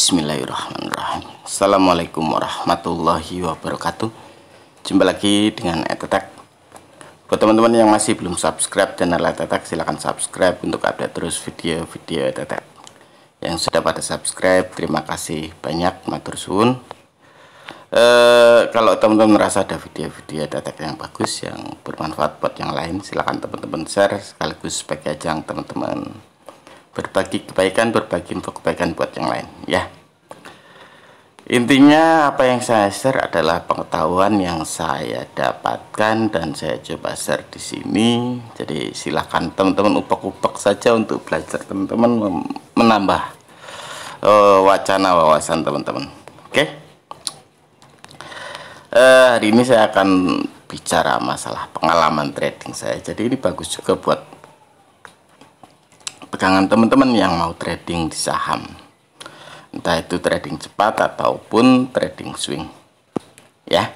Bismillahirrahmanirrahim. Assalamualaikum warahmatullahi wabarakatuh. Jumpa lagi dengan Etetek. Buat teman-teman yang masih belum subscribe channel Etetek, silahkan subscribe untuk update terus video-video Etetek. Yang sudah pada subscribe, terima kasih banyak, matur suwun. Kalau teman-teman merasa ada video-video Etetek yang bagus, yang bermanfaat buat yang lain, silahkan teman-teman share sekaligus sebagai ajang teman-teman berbagi kebaikan, berbagi info kebaikan buat yang lain ya. Intinya apa yang saya share adalah pengetahuan yang saya dapatkan dan saya coba share di sini. Jadi silahkan teman-teman upek-upek saja untuk belajar, teman-teman menambah wacana wawasan teman-teman. Oke. Hari ini saya akan bicara masalah pengalaman trading saya. Jadi ini bagus juga buat pegangan teman-teman yang mau trading di saham, entah itu trading cepat ataupun trading swing ya.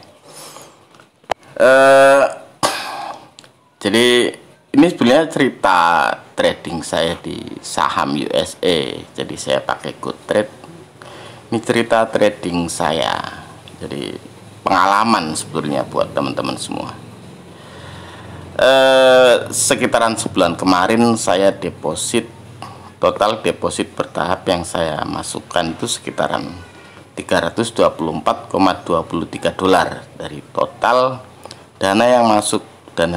Jadi ini sebenarnya cerita trading saya di saham USA. Jadi saya pakai GoTrade. Ini cerita trading saya, jadi pengalaman sebetulnya buat teman-teman semua. Sekitaran sebulan kemarin saya total deposit bertahap yang saya masukkan itu sekitaran 324,23 dolar dari total dana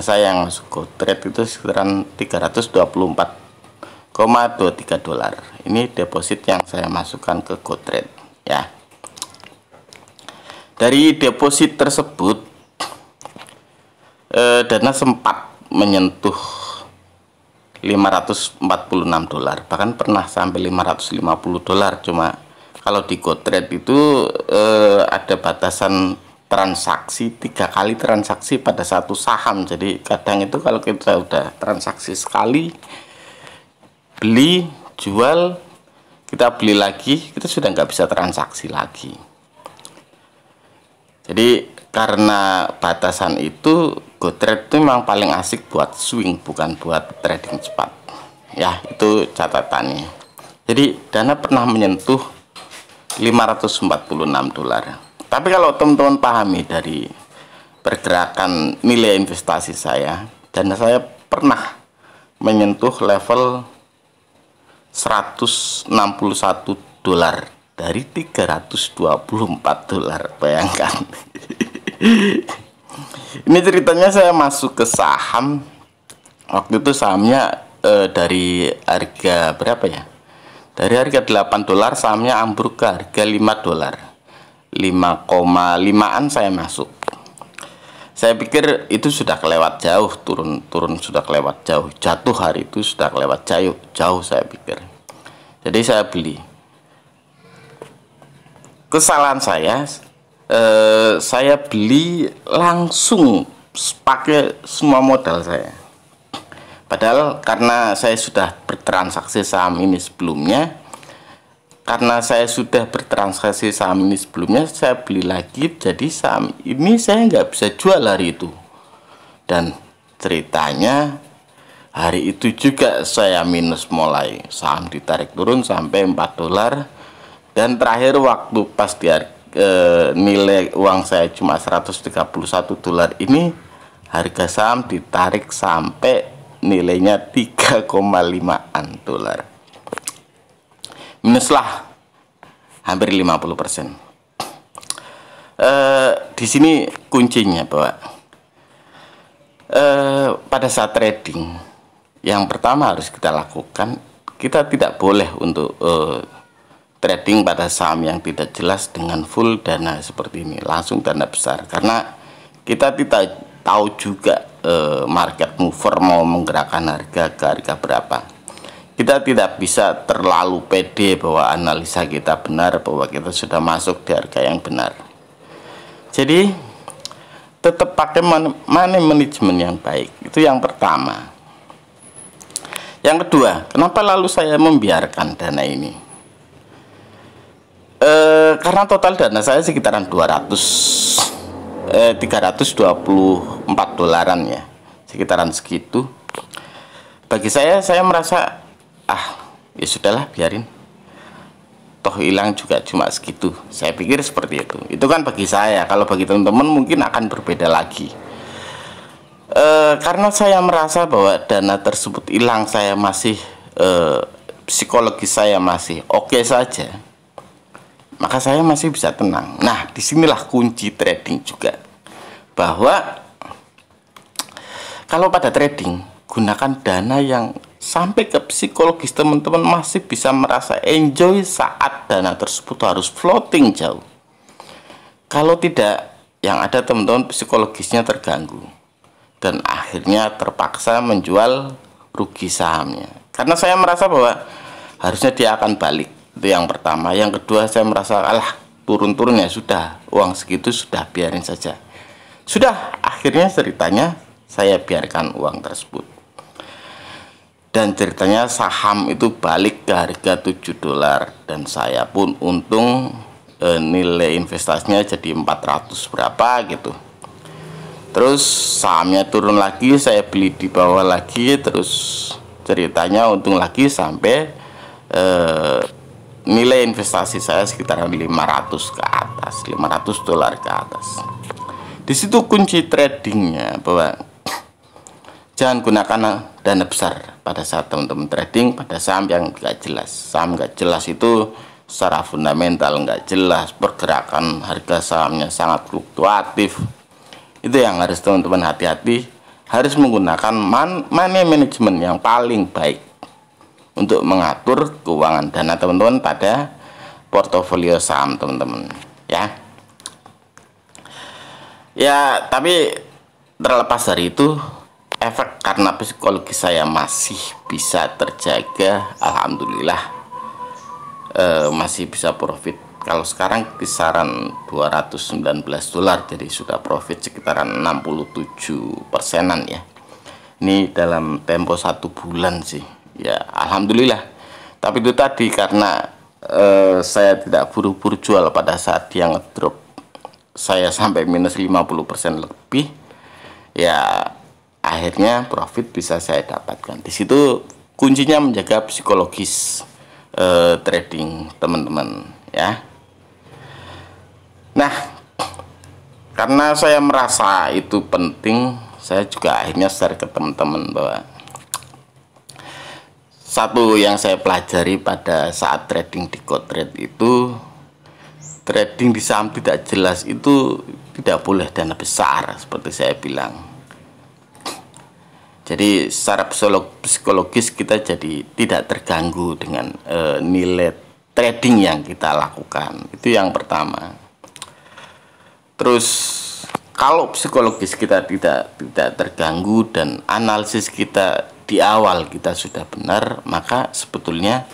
saya yang masuk GoTrade itu sekitaran 324,23 dolar. Ini deposit yang saya masukkan ke GoTrade ya. Dari deposit tersebut dana sempat menyentuh 546 dolar, bahkan pernah sampai 550 dolar. Cuma kalau di GoTrade itu ada batasan transaksi 3 kali transaksi pada satu saham. Jadi kadang itu kalau kita udah transaksi sekali, beli jual, kita beli lagi, kita sudah nggak bisa transaksi lagi. Jadi karena batasan itu, GoTrade itu memang paling asik buat swing, bukan buat trading cepat ya. Itu catatannya. Jadi dana pernah menyentuh 546 dolar. Tapi kalau teman-teman pahami dari pergerakan nilai investasi saya, dana saya pernah menyentuh level 161 dolar dari 324 dolar. Bayangkan. Ini ceritanya saya masuk ke saham. Waktu itu sahamnya dari harga berapa ya? Dari harga 8 dolar sahamnya ambruk ke harga 5 dolar. 5,5an saya masuk. Saya pikir itu sudah kelewat jauh, turun sudah kelewat jauh. Jatuh hari itu sudah kelewat jauh saya pikir. Jadi saya beli. Kesalahan saya beli langsung pakai semua modal saya. Padahal karena saya sudah bertransaksi saham ini sebelumnya, saya beli lagi. Jadi saham ini saya nggak bisa jual hari itu. Dan ceritanya hari itu juga saya minus, mulai saham ditarik turun sampai 4 dolar. Dan terakhir waktu pas di nilai uang saya cuma 131 dolar ini, harga saham ditarik sampai nilainya 3,5an dolar, minuslah hampir 50%. Di sini kuncinya bahwa pada saat trading, yang pertama harus kita lakukan, kita tidak boleh untuk trading pada saham yang tidak jelas dengan full dana seperti ini, langsung dana besar, karena kita tidak tahu juga market mover mau menggerakkan harga ke harga berapa. Kita tidak bisa terlalu pede bahwa analisa kita benar, bahwa kita sudah masuk di harga yang benar. Jadi tetap pakai money management yang baik, itu yang pertama. Yang kedua, kenapa lalu saya membiarkan dana ini? Karena total dana saya sekitaran 324 dolaran ya, sekitaran segitu. Bagi saya merasa ya sudahlah, biarin. toh hilang juga cuma segitu. Saya pikir seperti itu. Itu kan bagi saya. Kalau bagi teman-teman mungkin akan berbeda lagi. Karena saya merasa bahwa dana tersebut hilang, saya masih psikologis saya masih oke saja, maka saya masih bisa tenang. Nah, disinilah kunci trading juga, bahwa kalau pada trading gunakan dana yang sampai ke psikologis teman-teman masih bisa merasa enjoy saat dana tersebut harus floating jauh. Kalau tidak, yang ada teman-teman psikologisnya terganggu dan akhirnya terpaksa menjual rugi sahamnya. Karena saya merasa bahwa harusnya dia akan balik. Itu yang pertama. Yang kedua, saya merasa alah, turun-turun ya sudah, uang segitu sudah, biarin saja. Sudah, akhirnya ceritanya saya biarkan uang tersebut. Dan ceritanya saham itu balik ke harga $7 dan saya pun untung, nilai investasinya jadi 400 berapa gitu. Terus sahamnya turun lagi, saya beli di bawah lagi, terus ceritanya untung lagi sampai nilai investasi saya sekitaran 500 ke atas, $500 ke atas. Di situ kunci tradingnya, bahwa jangan gunakan dana besar pada saat teman-teman trading pada saham yang nggak jelas. Saham nggak jelas itu secara fundamental nggak jelas, pergerakan harga sahamnya sangat fluktuatif. Itu yang harus teman-teman hati-hati, harus menggunakan money management yang paling baik untuk mengatur keuangan dana teman-teman pada portofolio saham teman-teman, ya. Ya, tapi terlepas dari itu, efek karena psikologi saya masih bisa terjaga, alhamdulillah, masih bisa profit. Kalau sekarang kisaran $219, jadi sudah profit sekitaran 67%-an ya. Ini dalam tempo 1 bulan sih, ya alhamdulillah. Tapi itu tadi karena saya tidak buru-buru jual pada saat dia ngedrop, saya sampai minus 50% lebih, ya akhirnya profit bisa saya dapatkan. Di situ kuncinya menjaga psikologis trading teman-teman, ya. Nah, karena saya merasa itu penting, saya juga akhirnya share ke teman-teman bahwa satu yang saya pelajari pada saat trading di GoTrade itu, trading di saham tidak jelas itu tidak boleh dana besar seperti saya bilang. Jadi secara psikologis kita jadi tidak terganggu dengan nilai trading yang kita lakukan. Itu yang pertama. Terus kalau psikologis kita tidak terganggu dan analisis kita di awal kita sudah benar, maka sebetulnya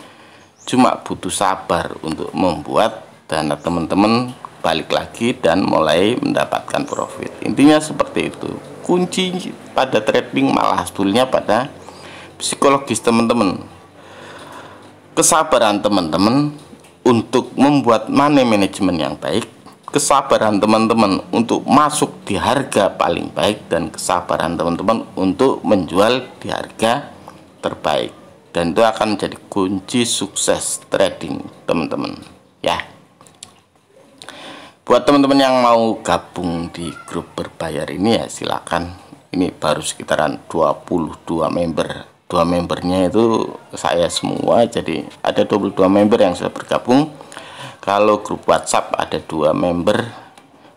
cuma butuh sabar untuk membuat dana teman-teman balik lagi dan mulai mendapatkan profit. Intinya seperti itu. Kunci pada trading malah sebetulnya pada psikologis teman-teman. Kesabaran teman-teman untuk membuat money management yang baik, kesabaran teman-teman untuk masuk di harga paling baik, dan kesabaran teman-teman untuk menjual di harga terbaik. Dan itu akan menjadi kunci sukses trading teman-teman, ya. Buat teman-teman yang mau gabung di grup berbayar ini, ya silakan. Ini baru sekitaran 22 member. 2 membernya itu saya semua, jadi ada 22 member yang sudah bergabung. Kalau grup WhatsApp ada 2 member,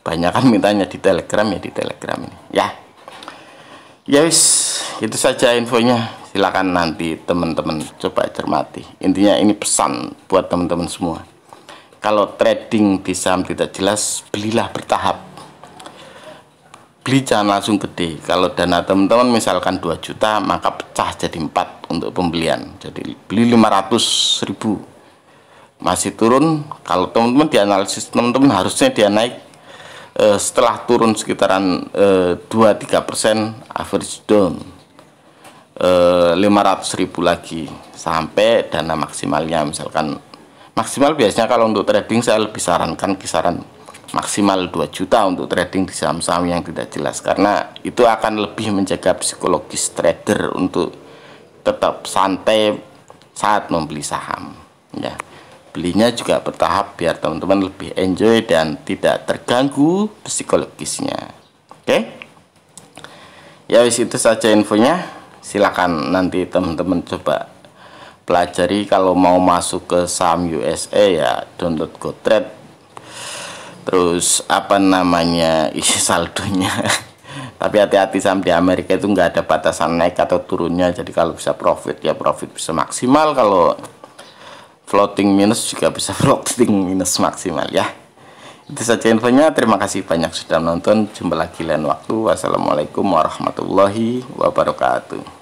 banyak kan mintanya di Telegram, ya di Telegram ini, ya. Ya wis, itu saja infonya. Silakan nanti teman-teman coba cermati. Intinya ini pesan buat teman-teman semua. Kalau trading di saham tidak jelas, belilah bertahap. Beli jangan langsung gede. Kalau dana teman-teman misalkan 2 juta, maka pecah jadi 4 untuk pembelian. Jadi beli 500.000. Masih turun, kalau teman-teman dianalisis teman-teman harusnya dia naik setelah turun sekitaran 2-3%, average down 500.000 lagi sampai dana maksimalnya. Misalkan maksimal biasanya kalau untuk trading saya lebih sarankan kisaran maksimal 2 juta untuk trading di saham-saham yang tidak jelas, karena itu akan lebih menjaga psikologis trader untuk tetap santai saat membeli saham, ya. belinya juga bertahap biar teman-teman lebih enjoy dan tidak terganggu psikologisnya. Oke? Ya wis, itu saja infonya. Silakan nanti teman-teman coba pelajari. Kalau mau masuk ke saham USA ya download GoTrade, terus apa namanya, isi saldonya. Tapi hati-hati, saham di Amerika itu nggak ada batasan naik atau turunnya. Jadi kalau bisa profit ya profit bisa maksimal, kalau floating minus juga bisa floating minus maksimal ya. Itu saja infonya. Terima kasih banyak sudah menonton. Jumpa lagi lain waktu. Wassalamualaikum warahmatullahi wabarakatuh.